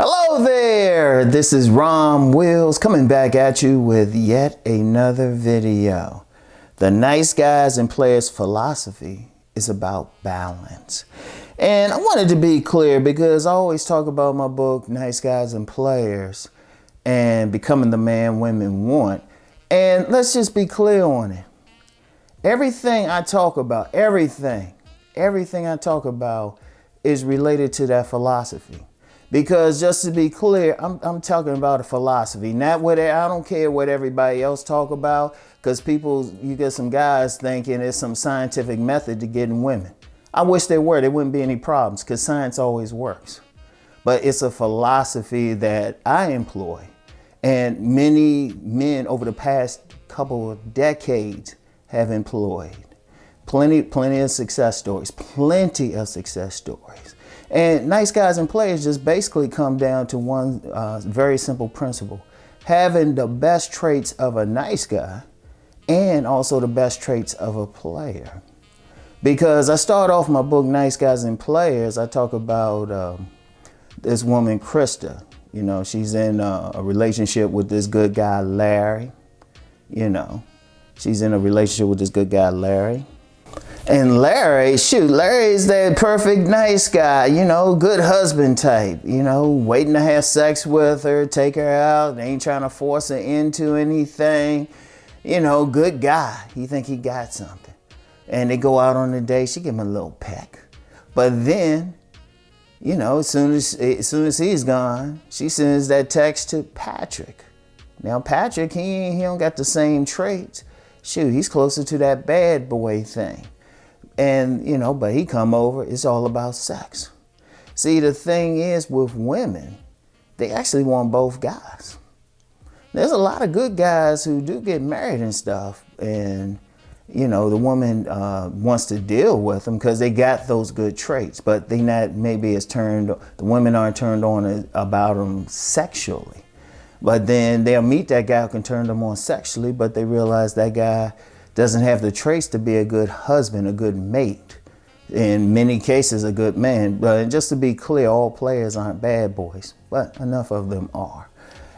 Hello there, this is Rom Wills coming back at you with yet another video. The Nice Guys and Players philosophy is about balance. And I wanted to be clear because I always talk about my book, Nice Guys and Players, and becoming the man women want. And let's just be clear on it. Everything I talk about, everything I talk about is related to that philosophy. Because just to be clear, I'm talking about a philosophy, not what I don't care what everybody else talk about, because you get some guys thinking it's some scientific method to getting women. I wish there wouldn't be any problems, because science always works. But it's a philosophy that I employ, and many men over the past couple of decades have employed. Plenty of success stories, plenty of success stories. And Nice Guys and Players just basically come down to one very simple principle: having the best traits of a nice guy and also the best traits of a player. Because I start off my book, Nice Guys and Players, I talk about this woman, Krista. You know, she's in a relationship with this good guy, Larry. She's in a relationship with this good guy, Larry. And Larry's that perfect nice guy, good husband type, waiting to have sex with her, take her out, ain't trying to force her into anything, good guy. He think he got something. And they go out on a date, she give him a little peck. But then, as soon as he's gone, she sends that text to Patrick. Now Patrick, he don't got the same traits. He's closer to that bad boy thing. And, but he come over, it's all about sex. See, the thing is with women, they actually want both guys. There's a lot of good guys who do get married and stuff. And, the woman wants to deal with them because they got those good traits. But they not maybe the women aren't turned on about them sexually. But then they'll meet that guy who can turn them on sexually, but they realize that guy doesn't have the traits to be a good husband, a good mate, in many cases a good man. But just to be clear, all players aren't bad boys, but enough of them are.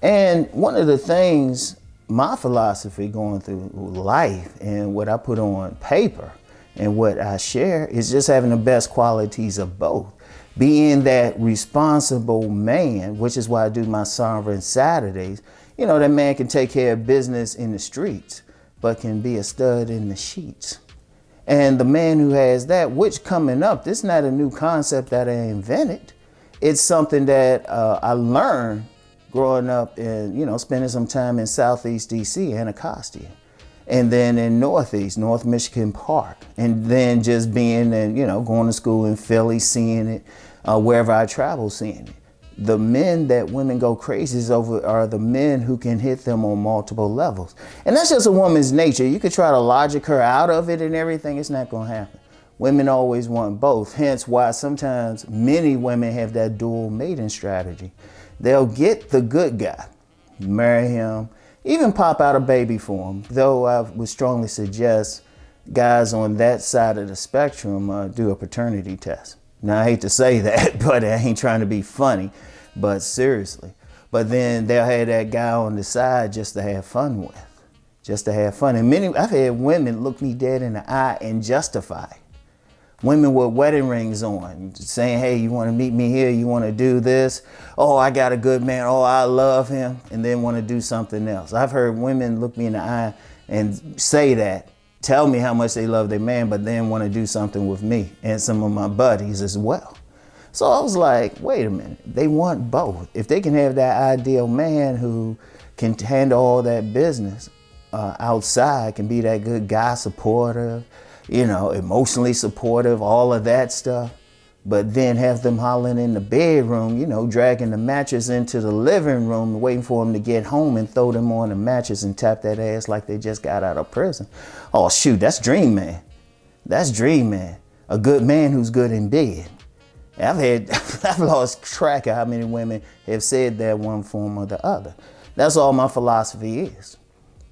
And one of the things, my philosophy going through life and what I put on paper and what I share is just having the best qualities of both. Being that responsible man, which is why I do my Sovereign Saturdays. That man can take care of business in the streets, but can be a stud in the sheets. And the man who has that, which coming up, this is not a new concept that I invented. It's something that I learned growing up and, spending some time in Southeast DC, Anacostia, and then in North Michigan Park, and then just being and, going to school in Philly, seeing it, wherever I travel, seeing it. The men that women go crazy over are the men who can hit them on multiple levels. And that's just a woman's nature. You could try to logic her out of it and everything. It's not going to happen. Women always want both. Hence why sometimes many women have that dual mating strategy. They'll get the good guy, marry him, even pop out a baby for him. Though I would strongly suggest guys on that side of the spectrum do a paternity test. Now, I hate to say that, but I ain't trying to be funny, but seriously. But then they'll have that guy on the side just to have fun with, just to have fun. And I've had women look me dead in the eye and justify. Women with wedding rings on, saying, hey, you want to meet me here? You want to do this? Oh, I got a good man. Oh, I love him. And then want to do something else. I've heard women look me in the eye and say that. Tell me how much they love their man, but then want to do something with me and some of my buddies as well. So I was like, wait a minute, they want both. If they can have that ideal man who can handle all that business outside, can be that good guy, supportive, emotionally supportive, all of that stuff, but then have them hollering in the bedroom, dragging the mattress into the living room, waiting for them to get home and throw them on the mattress and tap that ass like they just got out of prison. Oh, shoot, that's dream man. That's dream man. A good man who's good in bed. I've lost track of how many women have said that one form or the other. That's all my philosophy is.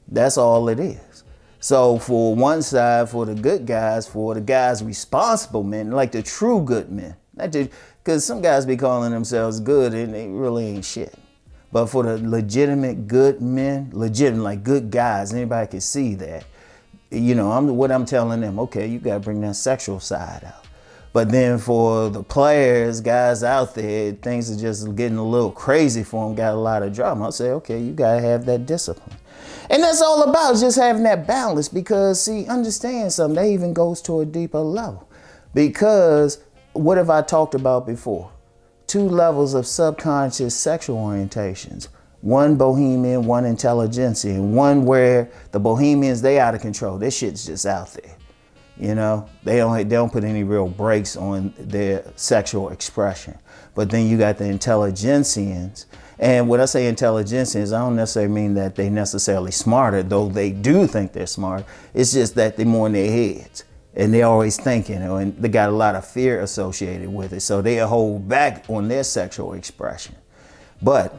That's all it is. So for one side, for the good guys, for the guys responsible men, like the true good men, not the Because some guys be calling themselves good and they really ain't shit. But for the legitimate good men, legitimate, like good guys, anybody can see that. You know, I'm telling them, okay, you got to bring that sexual side out. But then for the players, guys out there, things are just getting a little crazy for them, got a lot of drama. I'll say, okay, you got to have that discipline. And that's all about just having that balance because, see, understand something, that even goes to a deeper level. Because what have I talked about before? 2 levels of subconscious sexual orientations. One bohemian, one intelligentsia, and one where the bohemians, they out of control. This shit's just out there. You know, they don't put any real brakes on their sexual expression. But then you got the intelligentians. And when I say intelligentians, I don't necessarily mean that they necessarily smarter, though they do think they're smart. It's just that they're more in their heads. And they're always thinking, and they got a lot of fear associated with it. So they hold back on their sexual expression. But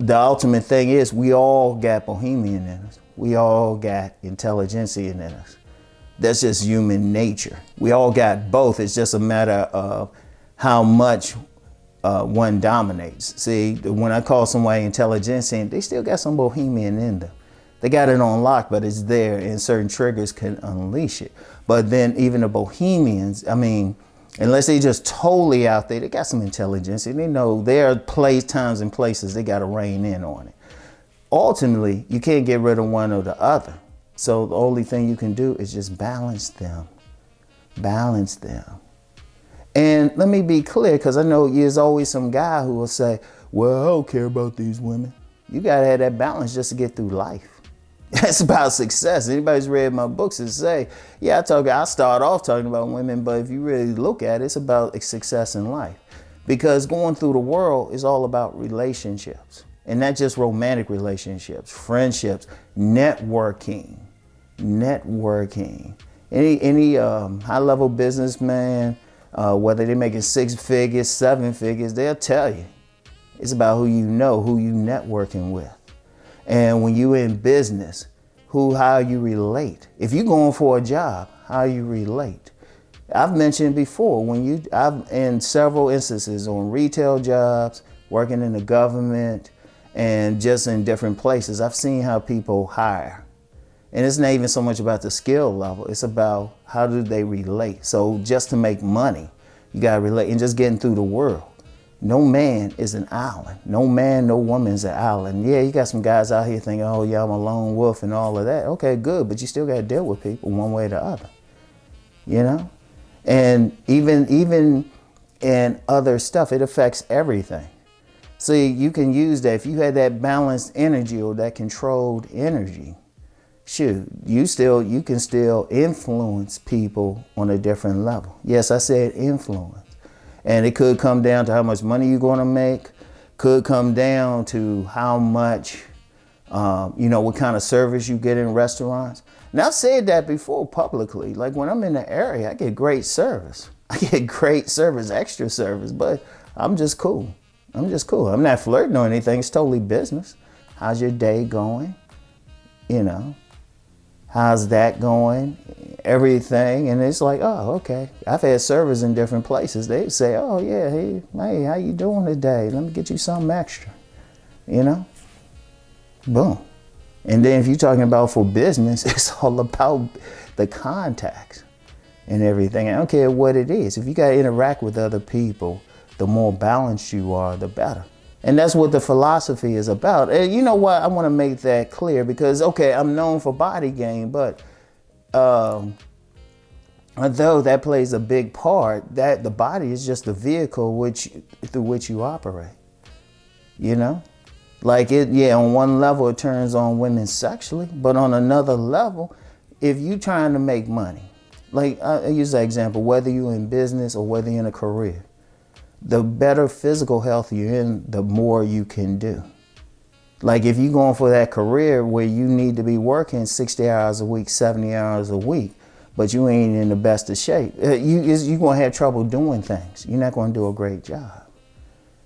the ultimate thing is we all got bohemian in us. We all got intelligentsia in us. That's just human nature. We all got both. It's just a matter of how much one dominates. See, when I call somebody intelligentsia, they still got some bohemian in them. They got it on lock, but it's there and certain triggers can unleash it. But then even the bohemians, I mean, unless they just totally out there, they got some intelligence and they know there are times and places they got to rein in on it. Ultimately, you can't get rid of one or the other. So the only thing you can do is just balance them. Balance them. And let me be clear, because I know there's always some guy who will say, well, I don't care about these women. You got to have that balance just to get through life. That's about success. Anybody's read my books and say, yeah, I start off talking about women, but if you really look at it, it's about success in life. Because going through the world is all about relationships. And not just romantic relationships, friendships, networking. Any high-level businessman, whether they're making 6 figures, 7 figures, they'll tell you. It's about who you know, who you networking with. And when you're in business, how you relate. If you're going for a job, how you relate. I've mentioned before, I've in several instances on retail jobs, working in the government, and just in different places, I've seen how people hire. And it's not even so much about the skill level, it's about how do they relate. So just to make money, you gotta relate and just getting through the world. No man is an island. No man, no woman is an island. Yeah, you got some guys out here thinking, oh yeah, I'm a lone wolf and all of that. Okay, good, but you still got to deal with people one way or the other, you know? And even in other stuff, it affects everything. See, you can use that. If you had that balanced energy or that controlled energy, shoot, you can still influence people on a different level. Yes, I said influence. And it could come down to how much money you're going to make, could come down to how much, what kind of service you get in restaurants. Now, I've said that before publicly. Like when I'm in the area, I get great service. I get great service, extra service, but I'm just cool. I'm not flirting or anything. It's totally business. How's your day going? How's that going? Everything. And it's like, oh, okay. I've had servers in different places. They say, oh, yeah, hey, how you doing today? Let me get you something extra. Boom. And then if you're talking about for business, it's all about the contacts and everything. I don't care what it is. If you got to interact with other people, the more balanced you are, the better. And that's what the philosophy is about. And you know what? I want to make that clear because, okay, I'm known for body game, but although that plays a big part, that the body is just the vehicle through which you operate. Like on one level it turns on women sexually, but on another level, if you're trying to make money, like I use that example, whether you're in business or whether you're in a career, the better physical health you're in, the more you can do. Like if you're going for that career where you need to be working 60 hours a week, 70 hours a week, but you ain't in the best of shape, you're going to have trouble doing things. You're not going to do a great job.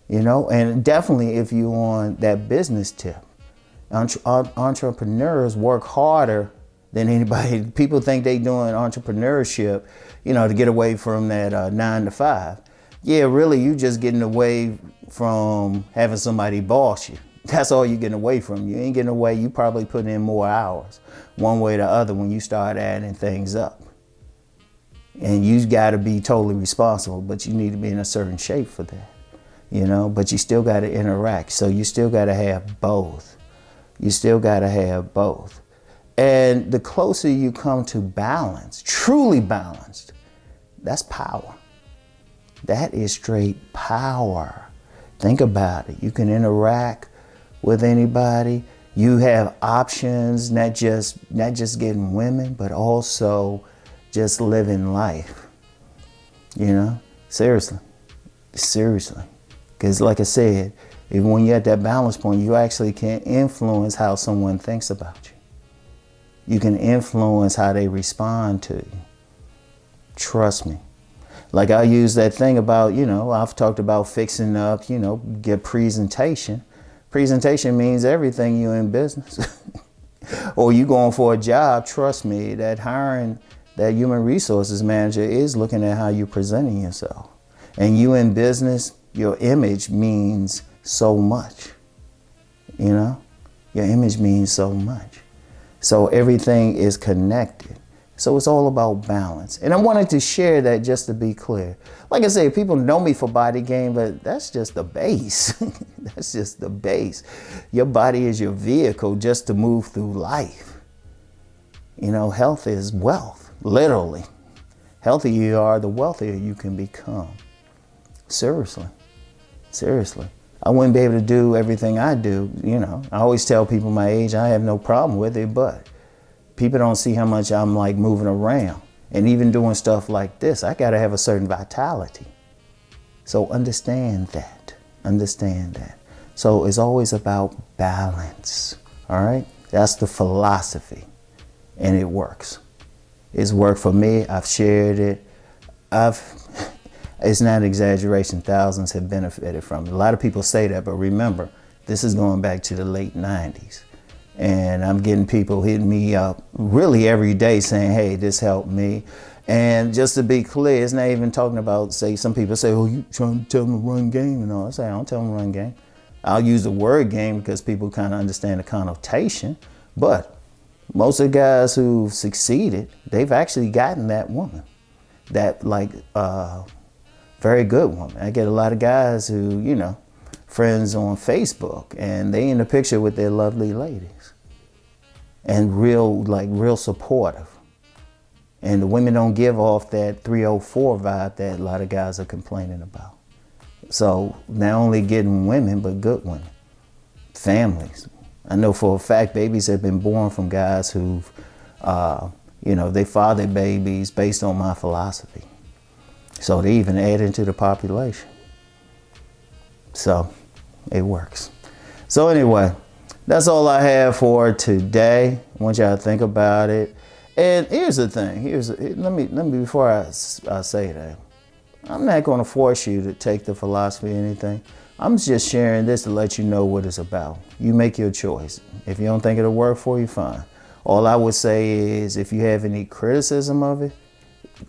And definitely if you're on that business tip, entrepreneurs work harder than anybody. People think they doing entrepreneurship, to get away from that 9 to 5. yeah, really, you just getting away from having somebody boss you. That's all you're getting away from. You ain't getting away. You probably put in more hours, one way or the other, when you start adding things up. And you got to be totally responsible, but you need to be in a certain shape for that, you know. But you still got to interact. So you still got to have both. You still got to have both. And the closer you come to balance, truly balanced, that's power. That is straight power. Think about it. You can interact with anybody. You have options, not just getting women, but also just living life. You know, seriously. Because like I said, even when you're at that balance point, you actually can influence how someone thinks about you. You can influence how they respond to you. Trust me. Like I use that thing about, you know, I've talked about fixing up, you know, get presentation. Presentation means everything. You in business or you going for a job. Trust me, that hiring that human resources manager is looking at how you're presenting yourself. And you in business, your image means so much. You know, your image means so much. So everything is connected. So it's all about balance. And I wanted to share that just to be clear. Like I say, people know me for body game, but that's just the base. That's just the base. Your body is your vehicle just to move through life. You know, health is wealth, literally. Healthier you are, the wealthier you can become. Seriously. I wouldn't be able to do everything I do, you know. I always tell people my age, I have no problem with it, but people don't see how much I'm like moving around. And even doing stuff like this, I gotta have a certain vitality. So understand that. So it's always about balance, all right? That's the philosophy, and it works. It's worked for me, I've shared it. It's not an exaggeration, thousands have benefited from it. A lot of people say that, but remember, this is going back to the late 90s. And I'm getting people hitting me up really every day saying, hey, this helped me. And just to be clear, it's not even talking about, say, some people say, oh, you trying to tell them to run game and all. I say, I don't tell them to run game. I'll use the word game because people kind of understand the connotation. But most of the guys who've succeeded, they've actually gotten that woman, that like very good woman. I get a lot of guys who, you know, friends on Facebook, and they in the picture with their lovely ladies and real supportive. And the women don't give off that 304 vibe that a lot of guys are complaining about. So not only getting women, but good women, families. I know for a fact babies have been born from guys who've, you know, they fathered babies based on my philosophy. So they even add into the population. So it works. So anyway, that's all I have for today. I want y'all to think about it. And here's the thing. Let me before I say that, I'm not going to force you to take the philosophy or anything. I'm just sharing this to let you know what it's about. You make your choice. If you don't think it'll work for you, fine. All I would say is if you have any criticism of it,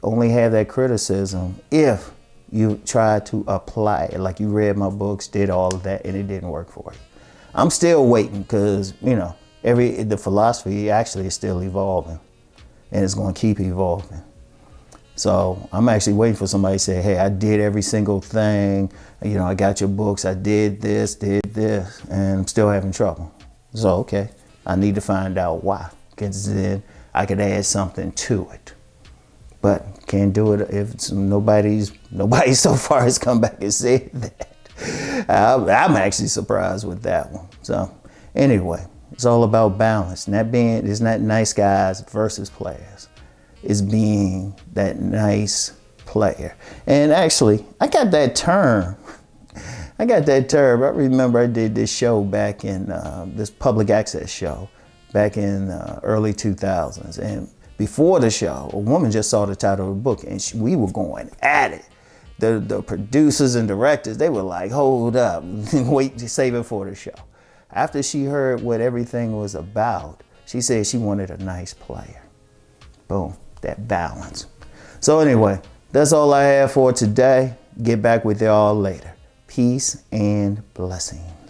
only have that criticism if you try to apply it. Like you read my books, did all of that, and it didn't work for you. I'm still waiting because, you know, the philosophy actually is still evolving, and it's going to keep evolving. So I'm actually waiting for somebody to say, hey, I did every single thing. You know, I got your books. I did this, and I'm still having trouble. So, okay, I need to find out why, because then I could add something to it. But can't do it if nobody so far has come back and said that. I'm actually surprised with that one. So anyway, it's all about balance. It's not nice guys versus players. It's being that nice player. And actually, I got that term. I remember I did this show back in this public access show back in early 2000s. And before the show, a woman just saw the title of the book, and we were going at it. The producers and directors, they were like, hold up, wait to save it for the show. After she heard what everything was about, she said she wanted a nice player. Boom, that balance. So anyway, that's all I have for today. Get back with y'all later. Peace and blessings.